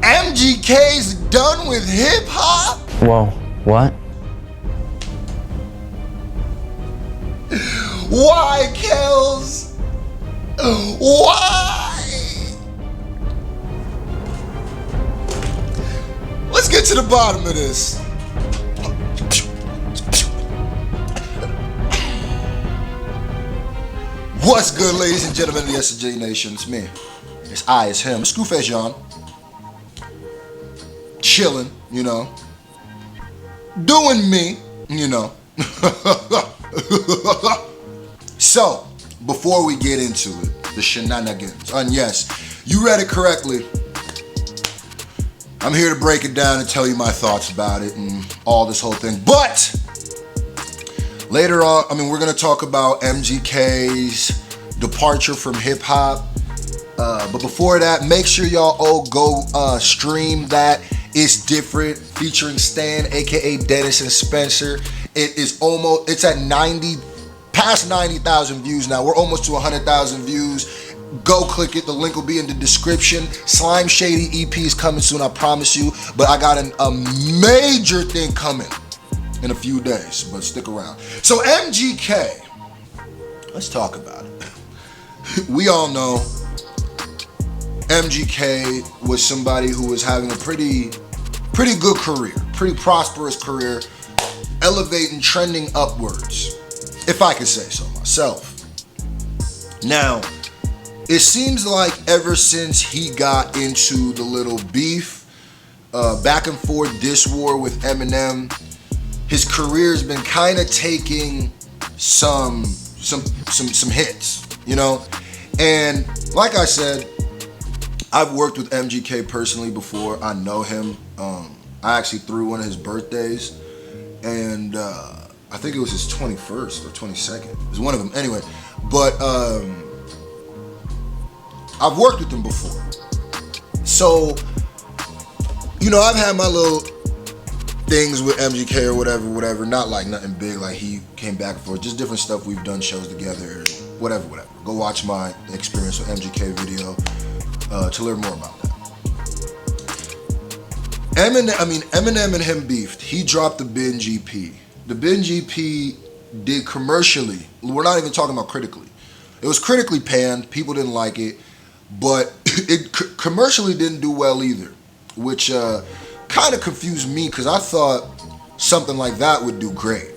MGK's done with hip hop? Whoa, what? Why, Kels? Why? Let's get to the bottom of this. What's good, ladies and gentlemen of the SJ Nation? It's me. It's I, it's him. Screwface John. Chilling, you know. Doing me, you know. So, before we get into it, the shenanigans. And yes, you read it correctly. I'm here to break it down and tell you my thoughts about it and all this whole thing. But later on, we're going to talk about MGK's departure from hip hop. But before that, make sure y'all all go stream that It's Different featuring Stan, aka Dennis and Spencer. It's at past 90,000 views now. We're almost to 100,000 views. Go click it. The link will be in the description. Slime Shady EP is coming soon, I promise you. But I got a major thing coming in a few days, but stick around. So MGK, let's talk about it. We all know MGK was somebody who was having a pretty good career, pretty prosperous career, elevating, trending upwards, if I could say so myself. Now, it seems like ever since he got into the little beef, back and forth diss war with Eminem, his career's been kind of taking some hits, you know? And like I said, I've worked with MGK personally before. I know him. I actually threw one of his birthdays, and I think it was his 21st or 22nd. It was one of them. Anyway, but I've worked with him before. So, you know, I've had my little things with MGK or whatever. Not like nothing big, like he came back and forth. Just different stuff we've done shows together, whatever. Go watch my experience with MGK video to learn more about that. Eminem and him beefed. He dropped the Binge EP. The Binge EP did commercially. We're not even talking about critically. It was critically panned. People didn't like it. But it commercially didn't do well either, which kind of confused me because I thought something like that would do great.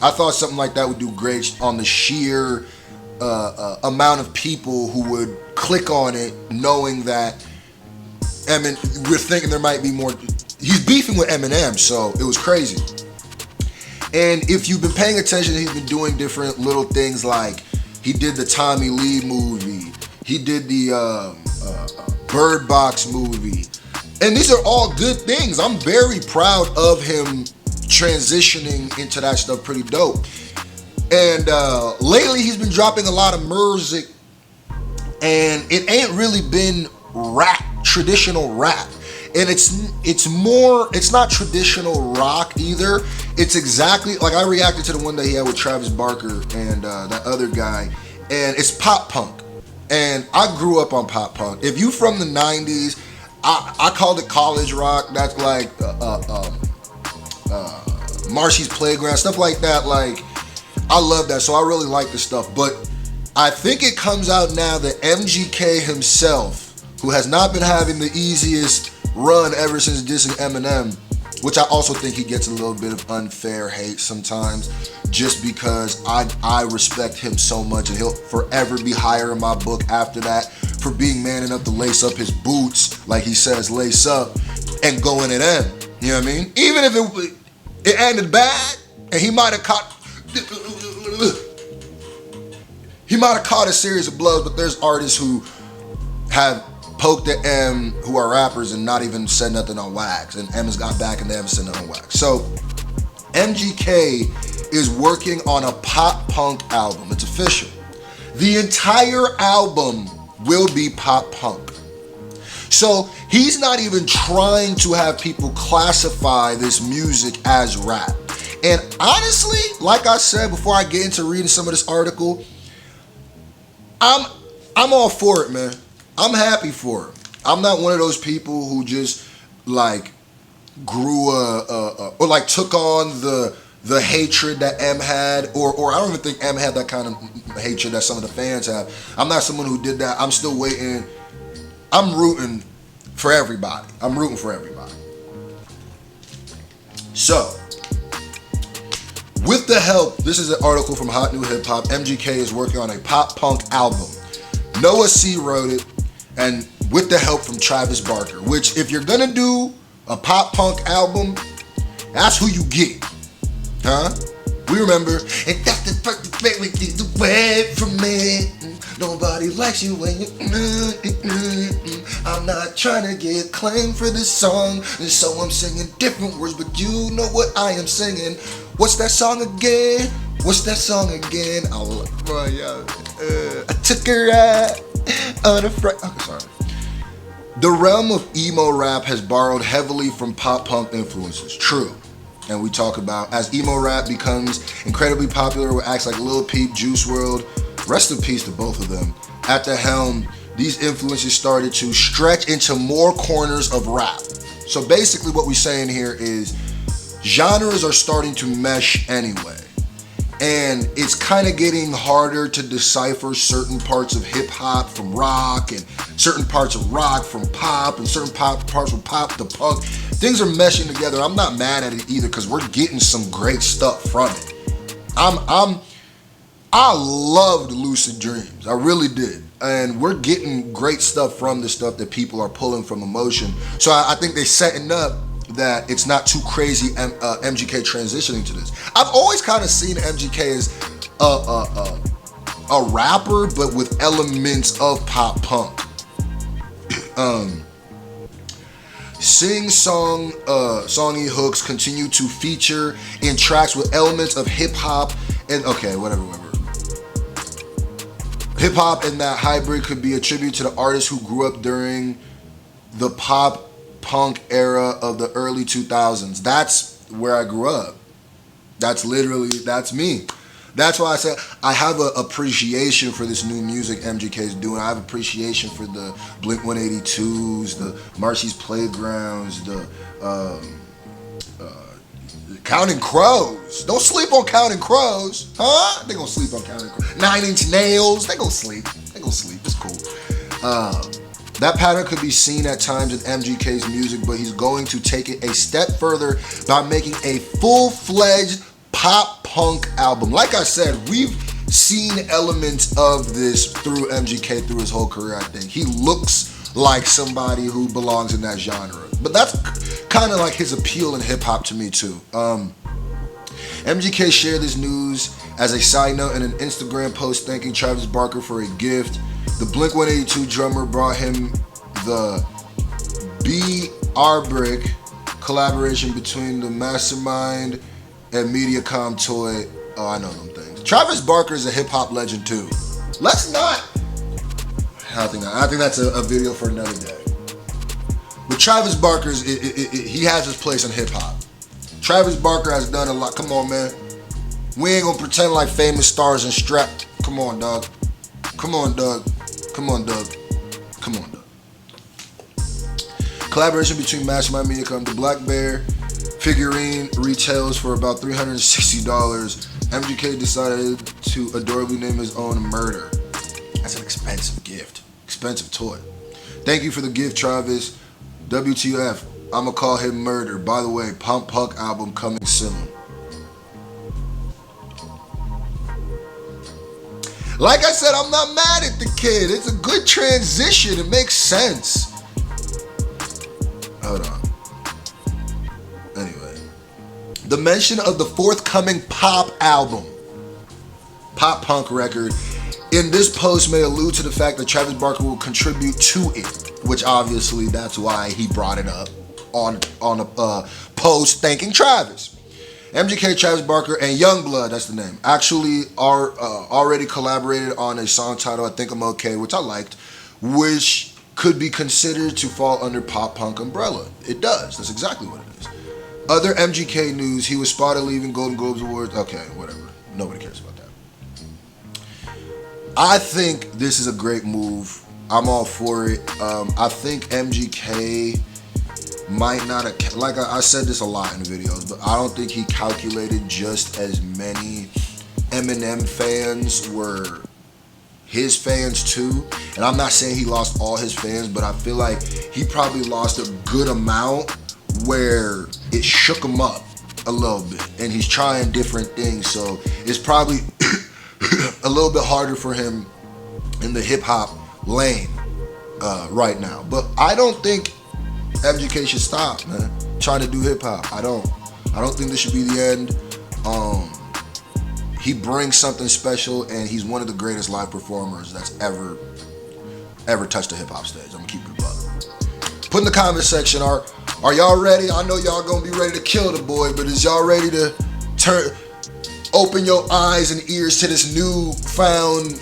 I thought something like that would do great on the sheer amount of people who would click on it, knowing that we're thinking there might be more. He's beefing with Eminem, so it was crazy. And if you've been paying attention, he's been doing different little things, like he did the Tommy Lee movie. He did the Bird Box movie. And these are all good things. I'm very proud of him transitioning into that stuff. Pretty dope. And lately he's been dropping a lot of music, and it ain't really been rap, traditional rap. And it's not traditional rock either. It's exactly like I reacted to the one that he had with Travis Barker and that other guy, and it's pop punk. And I grew up on pop punk. If you from the 90s, I called it college rock. That's like Marcy's Playground, stuff like that. Like, I love that. So I really like this stuff. But I think it comes out now that MGK himself, who has not been having the easiest run ever since dissing Eminem, which I also think he gets a little bit of unfair hate sometimes, just because I respect him so much, and he'll forever be higher in my book after that for being man enough to lace up his boots, like he says, lace up, and going at him. You know what I mean? Even if it ended bad, and he might have caught a series of blows, but there's artists who have poked at M who are rappers and not even said nothing on wax, and M has got back and they haven't said nothing on wax. So MGK is working on a pop punk album. It's official. The entire album will be pop punk. So he's not even trying to have people classify this music as rap. And honestly, like I said before I get into reading some of this article, I'm I'm all for it, man. I'm happy for him. I'm not one of those people who just like grew or like took on the hatred that M had, or I don't even think M had that kind of hatred that some of the fans have. I'm not someone who did that. I'm still waiting. I'm rooting for everybody. I'm rooting for everybody. So, with the help, this is an article from Hot New Hip Hop. MGK is working on a pop punk album. Noah C wrote it, and with the help from Travis Barker. Which, if you're gonna do a pop punk album, that's who you get, huh? We remember, and that's the perfect way we get away from me. Nobody likes you when you. I'm not trying to get claim for this song, and so I'm singing different words, but you know what I am singing. What's that song again? What's that song again? I took her out on a Friday. Okay, sorry. The realm of emo rap has borrowed heavily from pop punk influences. True. And we talk about as emo rap becomes incredibly popular with acts like Lil Peep, Juice WRLD, rest in peace to both of them, at the helm, these influences started to stretch into more corners of rap. So basically what we're saying here is genres are starting to mesh anyway. And it's kind of getting harder to decipher certain parts of hip hop from rock, and certain parts of rock from pop, and certain parts from pop to punk. Things are meshing together. I'm not mad at it either because we're getting some great stuff from it. I loved Lucid Dreams. I really did. And we're getting great stuff from the stuff that people are pulling from Emotion. So I think they're setting up that it's not too crazy MGK transitioning to this. I've always kind of seen MGK as a rapper, but with elements of pop punk. Songy hooks continue to feature in tracks with elements of hip hop and whatever. Hip hop and that hybrid could be attributed to the artists who grew up during the pop punk era of the early 2000s. That's where I grew up. That's me. That's why I said I have an appreciation for this new music MGK is doing. I have appreciation for the Blink 182s, the Marcy's Playgrounds, the Counting Crows. Don't sleep on Counting Crows, huh? They gonna sleep on Counting Crows. 9 Inch Nails. They gonna sleep. It's cool. That pattern could be seen at times in MGK's music, but he's going to take it a step further by making a full-fledged pop punk album. Like I said, we've seen elements of this through MGK through his whole career, I think. He looks like somebody who belongs in that genre. But that's kind of like his appeal in hip-hop to me, too. MGK shared this news as a side note in an Instagram post thanking Travis Barker for a gift. The Blink 182 drummer brought him the B-R-Brick collaboration between the Mastermind and Mediacom toy. Oh, I know them things. Travis Barker is a hip-hop legend, too. Let's not... I think that's a video for another day. But Travis Barker, he has his place in hip-hop. Travis Barker has done a lot. Come on, man. We ain't gonna pretend like famous stars and strap. Come on, dog. Come on, Doug. Collaboration between Mastermind Media Company. The Black Bear figurine retails for about $360. MGK decided to adorably name his own Murder. That's an expensive gift. Expensive toy. Thank you for the gift, Travis. WTF. I'ma call him Murder. By the way, Pump Punk album coming soon. Like I said, I'm not mad at the kid. It's a good transition. It makes sense. Hold on. Anyway. The mention of the forthcoming pop album, pop punk record, in this post may allude to the fact that Travis Barker will contribute to it, which obviously that's why he brought it up on a post thanking Travis. MGK, Travis Barker, and Youngblood, that's the name, actually are already collaborated on a song titled I Think I'm Okay, which I liked, which could be considered to fall under pop punk umbrella. It does. That's exactly what it is. Other MGK news, he was spotted leaving Golden Globes Awards. Okay, whatever. Nobody cares about that. I think this is a great move. I'm all for it. I think MGK might not have, like I said this a lot in the videos, but I don't think he calculated just as many Eminem fans were his fans too. And I'm not saying he lost all his fans, but I feel like he probably lost a good amount where it shook him up a little bit, and he's trying different things, so it's probably a little bit harder for him in the hip hop lane right now. But I don't think MGK should stop, man, trying to do hip hop. I don't think this should be the end. He brings something special, and he's one of the greatest live performers that's ever touched a hip hop stage. I'm gonna keep it a buck. Put in the comment section, are y'all ready? I know y'all gonna be ready to kill the boy, but is y'all ready to open your eyes and ears to this new found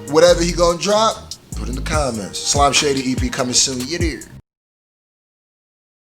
whatever he gonna drop? Put in the comments. Slime Shady EP coming soon. You there?